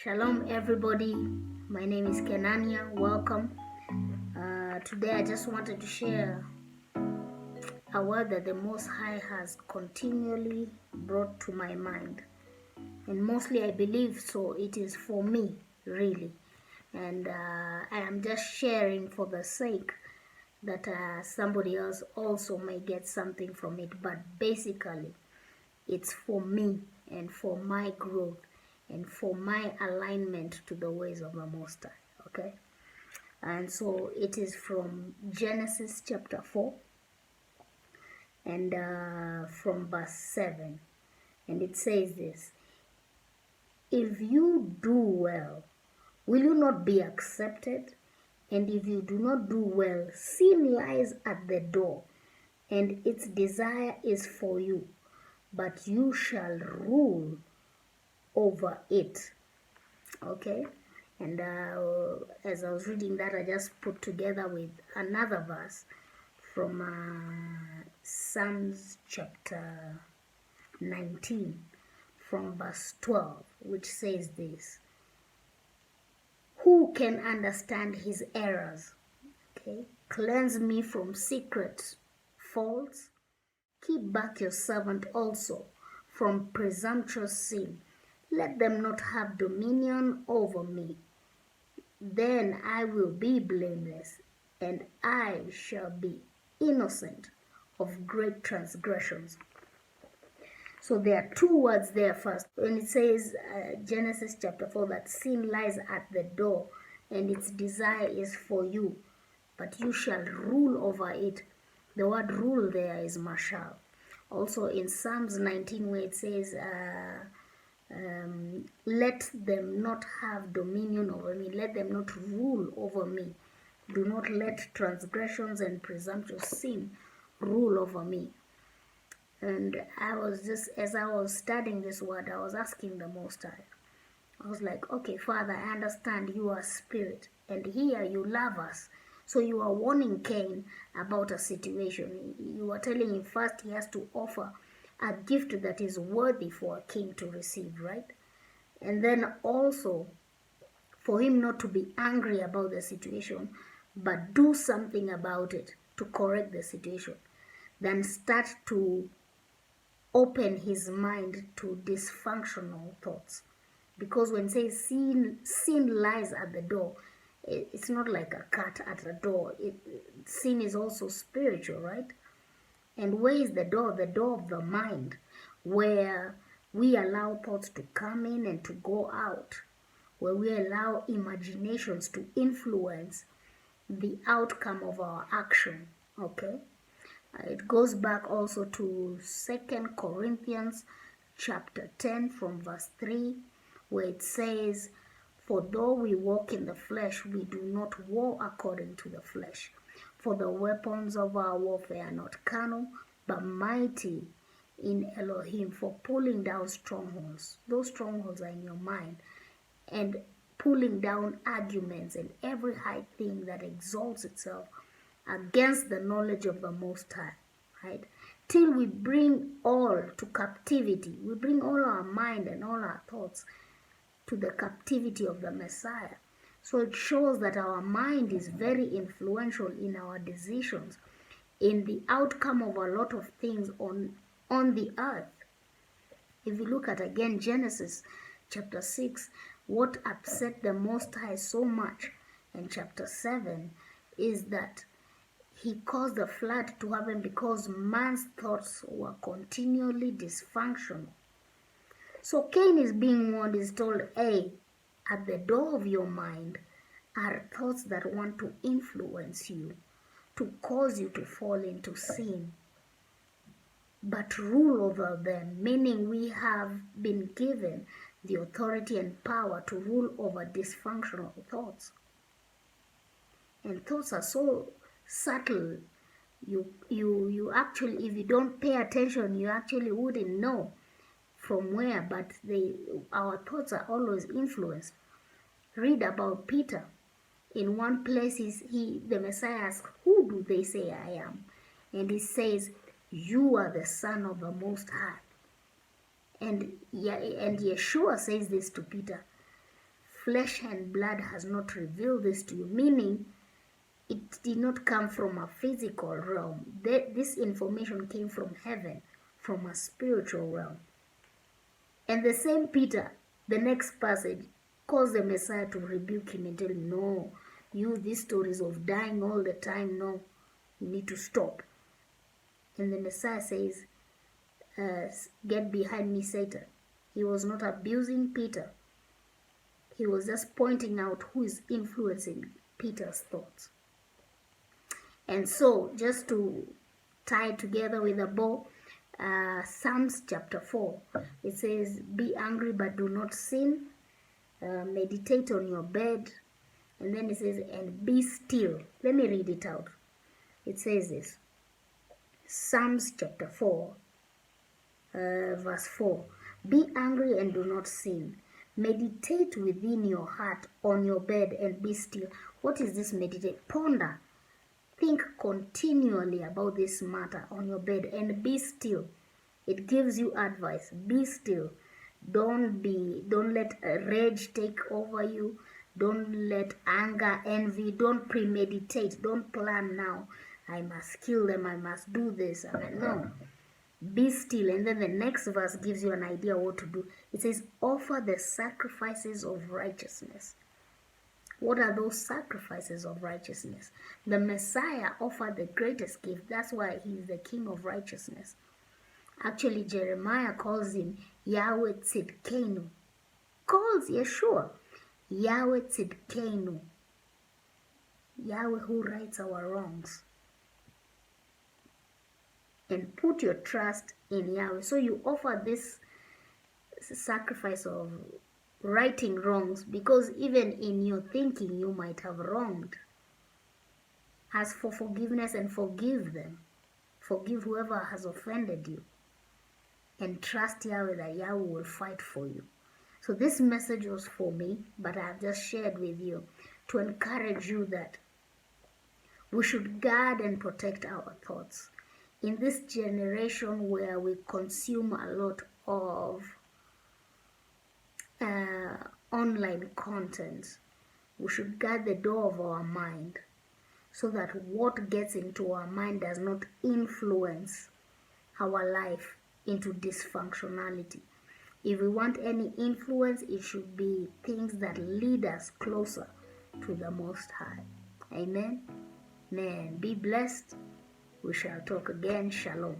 Shalom everybody, my name is Kenania, welcome. Today I just wanted to share a word that the Most High has continually brought to my mind. And mostly I believe so it is for me, really. And I am just sharing for the sake that somebody else also may get something from it. But basically, it's for me and for my growth and for my alignment to the ways of the Most High, okay? And so it is from Genesis chapter 4 and from verse 7. And it says this: if you do well, will you not be accepted? And if you do not do well, sin lies at the door, and its desire is for you, but you shall rule over it. Okay? And as I was reading that, I just put together with another verse from Psalms chapter 19 from verse 12, which says this: who can understand his errors? Okay, cleanse me from secret faults. Keep back your servant also from presumptuous sin. Let them not have dominion over me. Then I will be blameless, and I shall be innocent of great transgressions. So there are two words there first. When it says Genesis chapter 4 that sin lies at the door and its desire is for you, but you shall rule over it. The word rule there is marshal. Also in Psalms 19 where it says let them not have dominion over me, let them not rule over me. Do not let transgressions and presumptuous sin rule over me. And I was just, as I was studying this word, I was asking the Most High. I was like, okay, Father, I understand you are spirit, and here you love us. So you are warning Cain about a situation. You are telling him first he has to offer a gift that is worthy for a king to receive, right? And then also for him not to be angry about the situation, but do something about it to correct the situation. Then start to open his mind to dysfunctional thoughts. Because when it says sin lies at the door, it's not like a cat at the door. Sin is also spiritual, right? And where is the door? The door of the mind, where we allow thoughts to come in and to go out, where we allow imaginations to influence the outcome of our action, okay? It goes back also to 2 Corinthians chapter 10 from verse 3, where it says, for though we walk in the flesh, we do not war according to the flesh. For the weapons of our warfare are not carnal, but mighty in Elohim for pulling down strongholds. Those strongholds are in your mind. And pulling down arguments and every high thing that exalts itself against the knowledge of the Most High, right? Till we bring all to captivity. We bring all our mind and all our thoughts to the captivity of the Messiah. So it shows that our mind is very influential in our decisions, in the outcome of a lot of things on the earth. If you look at again Genesis chapter 6, what upset the Most High so much in chapter 7 is that he caused the flood to happen because man's thoughts were continually dysfunctional. So Cain is being warned, is told, hey, at the door of your mind are thoughts that want to influence you, to cause you to fall into sin. But rule over them, meaning we have been given the authority and power to rule over dysfunctional thoughts. And thoughts are so subtle. You actually, if you don't pay attention, you actually wouldn't know from where, but our thoughts are always influenced. Read about Peter. In one place, the Messiah asks, who do they say I am? And he says, you are the Son of the Most High. And Yeshua says this to Peter. flesh and blood has not revealed this to you, meaning it did not come from a physical realm. This information came from heaven, from a spiritual realm. And the same Peter, the next passage, calls the Messiah to rebuke him and tell him, no, these stories of dying all the time, no, you need to stop. And the Messiah says, get behind me, Satan. He was not abusing Peter. He was just pointing out who is influencing Peter's thoughts. And so, just to tie together with a bow, Psalms chapter 4, it says, be angry but do not sin, meditate on your bed, and then it says, and be still. Let me read it out. It says this, Psalms chapter 4, verse 4, be angry and do not sin. Meditate within your heart on your bed and be still. What is this meditate? Ponder. Think continually about this matter on your bed and be still. It gives you advice. Be still. Don't let rage take over you. Don't let anger, envy, don't premeditate. Don't plan now. I must kill them. I must do this. No. Be still. And then the next verse gives you an idea what to do. It says, offer the sacrifices of righteousness. What are those sacrifices of righteousness? The Messiah offered the greatest gift. That's why he is the King of righteousness. Actually, Jeremiah calls him Yahweh Tzidkenu. Calls Yeshua Yahweh Tzidkenu. Yahweh who rights our wrongs. And put your trust in Yahweh. So you offer this sacrifice of righting wrongs, because even in your thinking you might have wronged. Ask for forgiveness and forgive them. Forgive whoever has offended you. And trust Yahweh that Yahweh will fight for you. So this message was for me, but I have just shared with you to encourage you that we should guard and protect our thoughts. In this generation where we consume a lot of online content, we should guard the door of our mind so that what gets into our mind does not influence our life into dysfunctionality. If we want any influence, it should be things that lead us closer to the Most High. Amen. Amen. Be blessed. We shall talk again. Shalom.